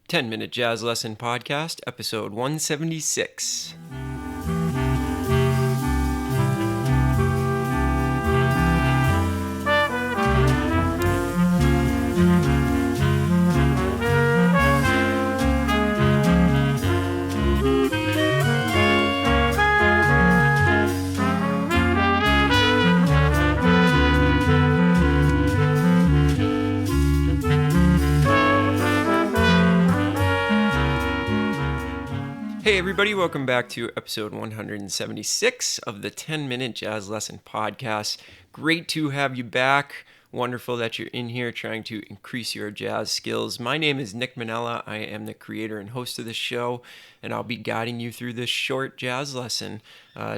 10-Minute Jazz Lesson Podcast, episode 176. Hey everybody, welcome back to episode 176 of the 10-Minute Jazz Lesson Podcast. Great to have you back. Wonderful that you're in here trying to increase your jazz skills. My name is Nick Manella. I am the creator and host of this show, and I'll be guiding you through this short jazz lesson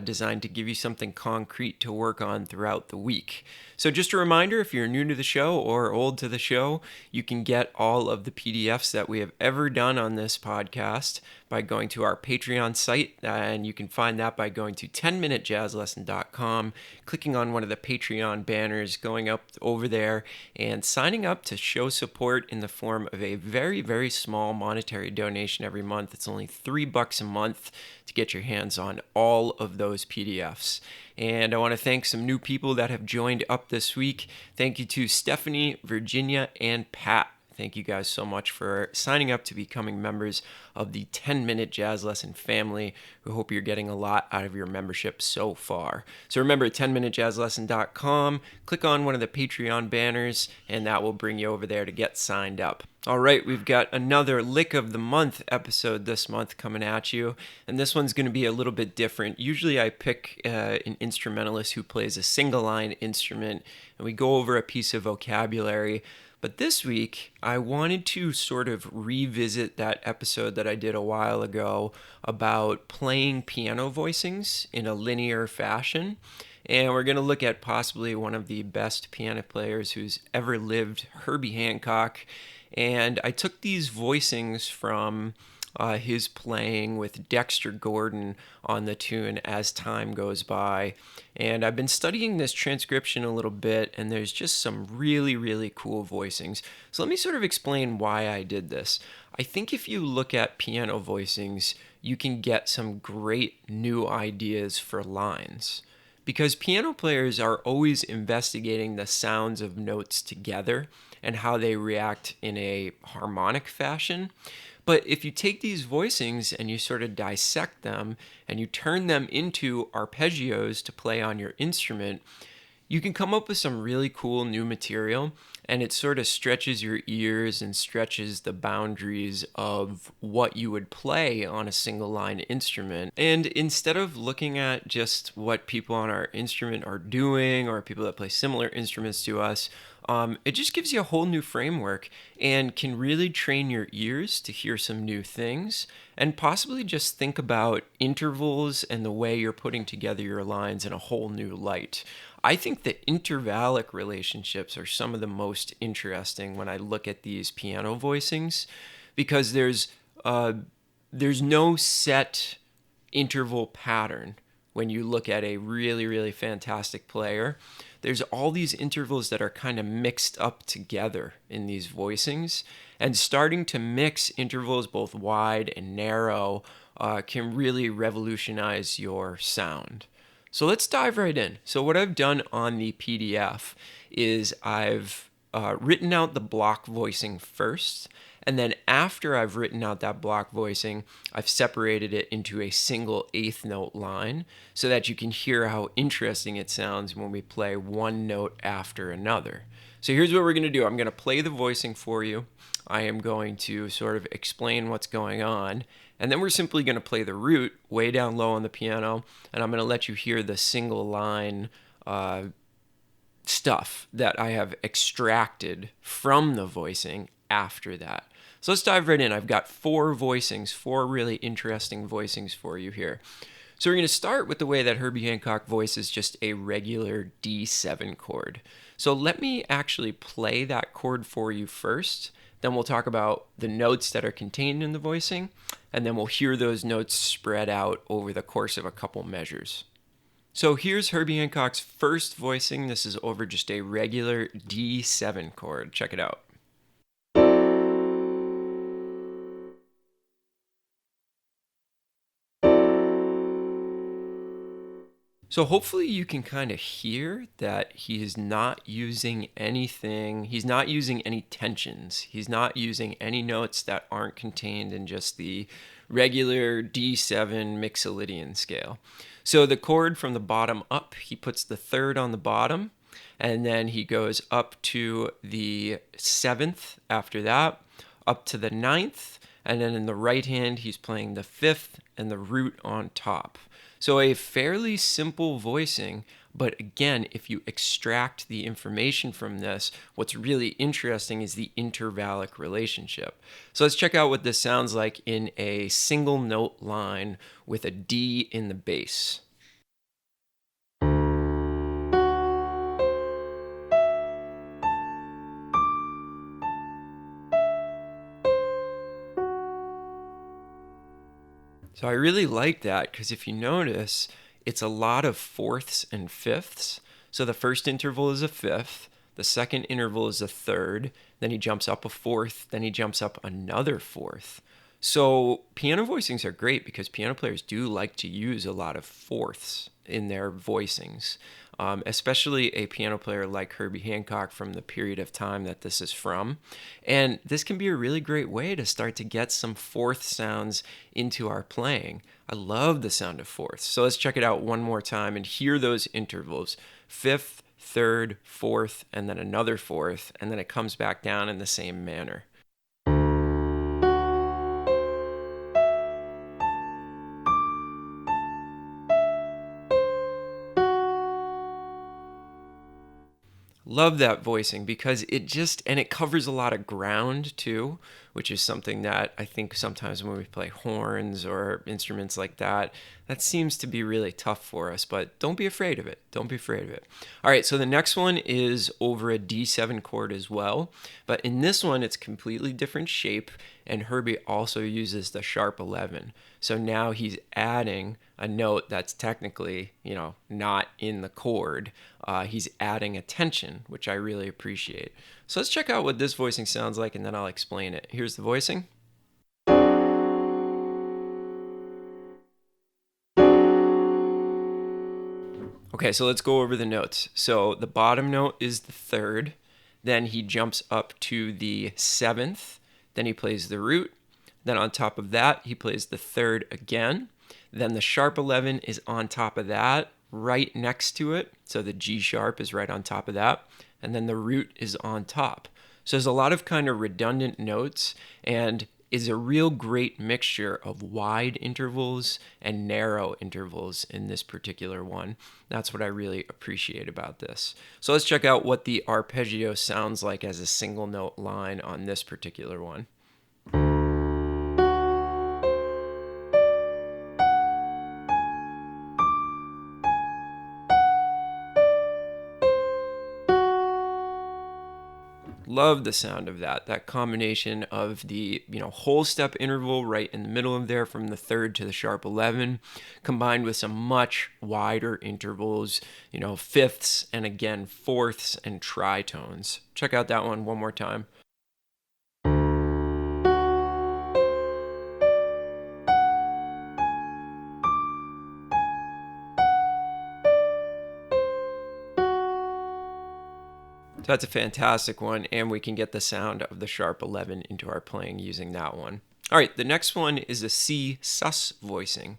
designed to give you something concrete to work on throughout the week. So just a reminder, if you're new to the show or old to the show, you can get all of the PDFs that we have ever done on this podcast by going to our Patreon site, and you can find that by going to 10minutejazzlesson.com, clicking on one of the Patreon banners, going up over there, and signing up to show support in the form of a very, very small monetary donation every month. It's only $3 a month to get your hands on all of those PDFs. And I want to thank some new people that have joined up this week. Thank you to Stephanie, Virginia, and Pat. Thank you guys so much for signing up to becoming members of the 10-Minute Jazz Lesson family. We hope you're getting a lot out of your membership so far. So remember, 10minutejazzlesson.com, click on one of the Patreon banners, and that will bring you over there to get signed up. All right, we've got another Lick of the Month episode this month coming at you, and this one's going to be a little bit different. Usually I pick an instrumentalist who plays a single-line instrument, and we go over a piece of vocabulary. But this week, I wanted to sort of revisit that episode that I did a while ago about playing piano voicings in a linear fashion. And we're going to look at possibly one of the best piano players who's ever lived, Herbie Hancock. And I took these voicings from his playing with Dexter Gordon on the tune As Time Goes By. And I've been studying this transcription a little bit, and there's just some really, really cool voicings. So let me sort of explain why I did this. I think if you look at piano voicings, you can get some great new ideas for lines. Because piano players are always investigating the sounds of notes together and how they react in a harmonic fashion. But if you take these voicings and you sort of dissect them and you turn them into arpeggios to play on your instrument, you can come up with some really cool new material, and it sort of stretches your ears and stretches the boundaries of what you would play on a single line instrument. And instead of looking at just what people on our instrument are doing or people that play similar instruments to us, it just gives you a whole new framework and can really train your ears to hear some new things and possibly just think about intervals and the way you're putting together your lines in a whole new light. I think the intervallic relationships are some of the most interesting when I look at these piano voicings, because there's no set interval pattern when you look at a really, really fantastic player. There's all these intervals that are kind of mixed up together in these voicings, and starting to mix intervals both wide and narrow can really revolutionize your sound. So let's dive right in. So what I've done on the PDF is I've written out the block voicing first, and then after I've written out that block voicing, I've separated it into a single eighth note line so that you can hear how interesting it sounds when we play one note after another. So here's what we're going to do. I'm going to play the voicing for you. I am going to sort of explain what's going on, and then we're simply going to play the root way down low on the piano, and I'm going to let you hear the single line stuff that I have extracted from the voicing after that. So let's dive right in. I've got four really interesting voicings for you here. So we're going to start with the way that Herbie Hancock voices just a regular D7 chord. So let me actually play that chord for you first. Then we'll talk about the notes that are contained in the voicing, and then we'll hear those notes spread out over the course of a couple measures. So here's Herbie Hancock's first voicing. This is over just a regular D7 chord. Check it out. So hopefully you can kind of hear that he is not using anything. He's not using any tensions. He's not using any notes that aren't contained in just the regular D7 Mixolydian scale. So the chord from the bottom up, he puts the third on the bottom, and then he goes up to the seventh after that, up to the ninth, and then in the right hand, he's playing the fifth and the root on top. So a fairly simple voicing, but again, if you extract the information from this, what's really interesting is the intervallic relationship. So let's check out what this sounds like in a single note line with a D in the bass. So I really like that because if you notice, it's a lot of fourths and fifths. So the first interval is a fifth, the second interval is a third, then he jumps up a fourth, then he jumps up another fourth. So piano voicings are great because piano players do like to use a lot of fourths in their voicings, especially a piano player like Herbie Hancock from the period of time that this is from. And this can be a really great way to start to get some fourth sounds into our playing. I love the sound of fourths. So let's check it out one more time and hear those intervals. Fifth, third, fourth, and then another fourth, and then it comes back down in the same manner. Love that voicing because it covers a lot of ground too, which is something that I think sometimes when we play horns or instruments like that, that seems to be really tough for us, but don't be afraid of it. Don't be afraid of it. All right, so the next one is over a D7 chord as well, but in this one, it's completely different shape, and Herbie also uses the sharp 11. So now he's adding a note that's technically, not in the chord. He's adding a tension, which I really appreciate. So let's check out what this voicing sounds like, and then I'll explain it. Here's the voicing. Okay, so let's go over the notes. So the bottom note is the third, then he jumps up to the seventh, then he plays the root, then on top of that, he plays the third again, then the sharp 11 is on top of that, right next to it, so the G sharp is right on top of that, and then the root is on top. So there's a lot of kind of redundant notes, and is a real great mixture of wide intervals and narrow intervals in this particular one. That's what I really appreciate about this. So let's check out what the arpeggio sounds like as a single note line on this particular one. Love the sound of that combination of the whole step interval right in the middle of there from the third to the sharp 11, combined with some much wider intervals, fifths and again fourths and tritones. Check out that one more time. So that's a fantastic one, and we can get the sound of the sharp 11 into our playing using that one. All right, the next one is a C sus voicing,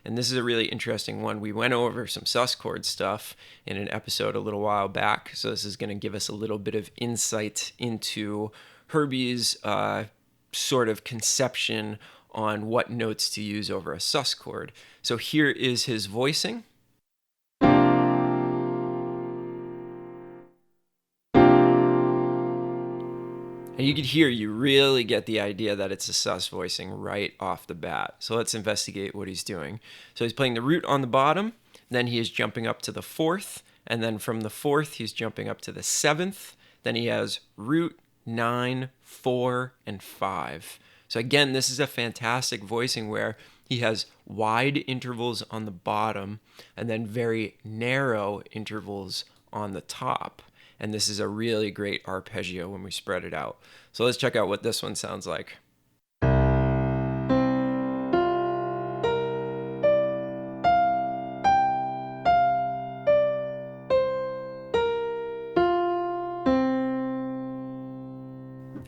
and this is a really interesting one. We went over some sus chord stuff in an episode a little while back, so this is going to give us a little bit of insight into Herbie's sort of conception on what notes to use over a sus chord. So here is his voicing. And you could hear, you really get the idea that it's a sus voicing right off the bat. So let's investigate what he's doing. So he's playing the root on the bottom, then he is jumping up to the fourth, and then from the fourth, he's jumping up to the seventh. Then he has root, 9, 4, and 5. So again, this is a fantastic voicing where he has wide intervals on the bottom and then very narrow intervals on the top. And this is a really great arpeggio when we spread it out. So let's check out what this one sounds like.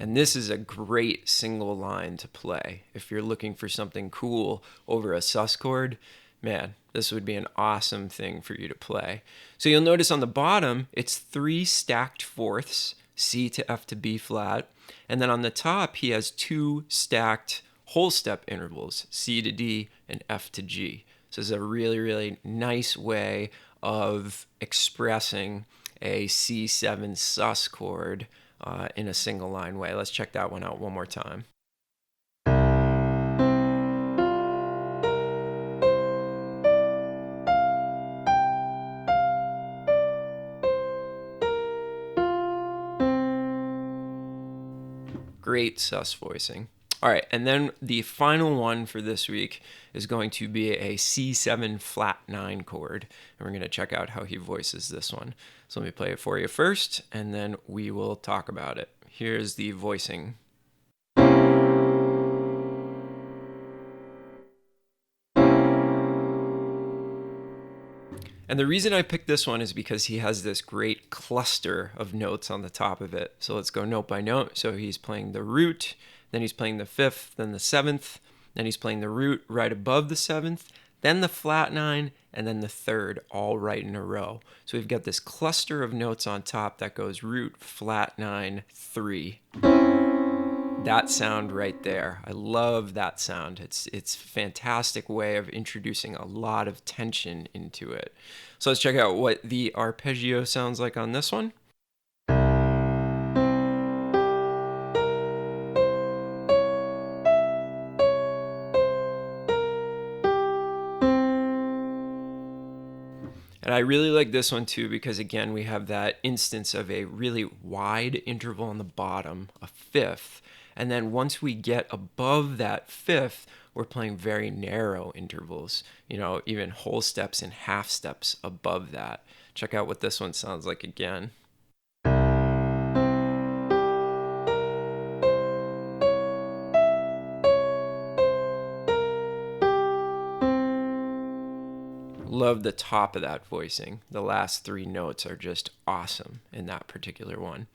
And this is a great single line to play. If you're looking for something cool over a sus chord, man, this would be an awesome thing for you to play. So you'll notice on the bottom, it's 3 stacked fourths, C to F to B flat. And then on the top, he has 2 stacked whole step intervals, C to D and F to G. So it's a really, really nice way of expressing a C7 sus chord in a single line way. Let's check that one out one more time. Great sus voicing. All right, and then the final one for this week is going to be a C7 flat 9 chord, and we're going to check out how he voices this one. So let me play it for you first, and then we will talk about it. Here's the voicing. And the reason I picked this one is because he has this great cluster of notes on the top of it. So let's go note by note. So he's playing the root, then he's playing the 5th, then the 7th, then he's playing the root right above the 7th, then the flat 9, and then the 3rd, all right in a row. So we've got this cluster of notes on top that goes root, flat 9, 3. That sound right there. I love that sound. It's a fantastic way of introducing a lot of tension into it. So let's check out what the arpeggio sounds like on this one. And I really like this one too because, again, we have that instance of a really wide interval on the bottom, a 5th. And then once we get above that 5th, we're playing very narrow intervals, even whole steps and half steps above that. Check out what this one sounds like again. Love the top of that voicing. The last 3 notes are just awesome in that particular one.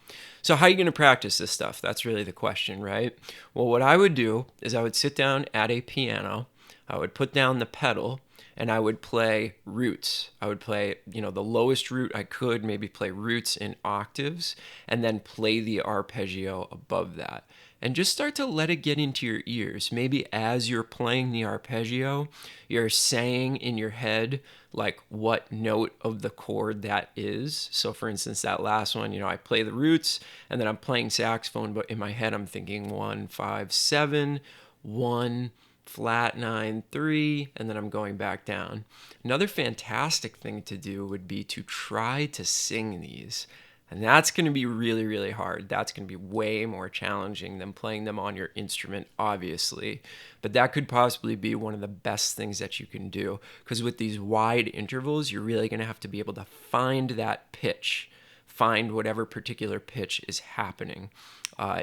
So how are you going to practice this stuff? That's really the question, right? Well, what I would do is I would sit down at a piano, I would put down the pedal, and I would play roots. I would play, the lowest root I could, maybe play roots in octaves, and then play the arpeggio above that. And just start to let it get into your ears. Maybe as you're playing the arpeggio, you're saying in your head, like, what note of the chord that is. So for instance, that last one, I play the roots, and then I'm playing saxophone, but in my head I'm thinking 1, 5, 7, 1, flat 9, 3, and then I'm going back down. Another fantastic thing to do would be to try to sing these. And that's going to be really, really hard. That's going to be way more challenging than playing them on your instrument, obviously. But that could possibly be one of the best things that you can do. Because with these wide intervals, you're really going to have to be able to find that pitch, find whatever particular pitch is happening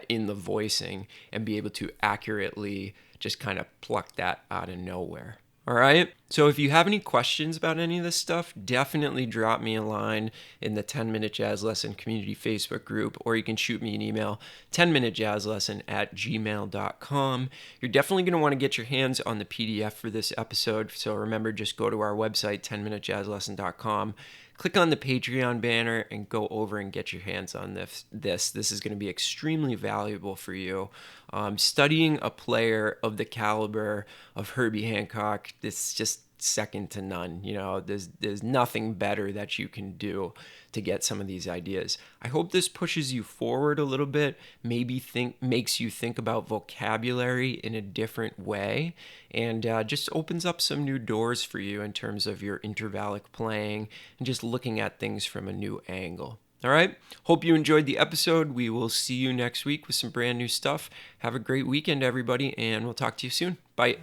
in the voicing, and be able to accurately just kind of pluck that out of nowhere. All right. So if you have any questions about any of this stuff, definitely drop me a line in the 10-Minute Jazz Lesson community Facebook group, or you can shoot me an email, 10minutejazzlesson@gmail.com. You're definitely going to want to get your hands on the PDF for this episode. So remember, just go to our website, 10minutejazzlesson.com. Click on the Patreon banner and go over and get your hands on this. This is going to be extremely valuable for you. Studying a player of the caliber of Herbie Hancock, it's just second to none. There's nothing better that you can do to get some of these ideas. I hope this pushes you forward a little bit, maybe makes you think about vocabulary in a different way, and just opens up some new doors for you in terms of your intervallic playing and just looking at things from a new angle. All right. Hope you enjoyed the episode. We will see you next week with some brand new stuff. Have a great weekend, everybody, and we'll talk to you soon. Bye.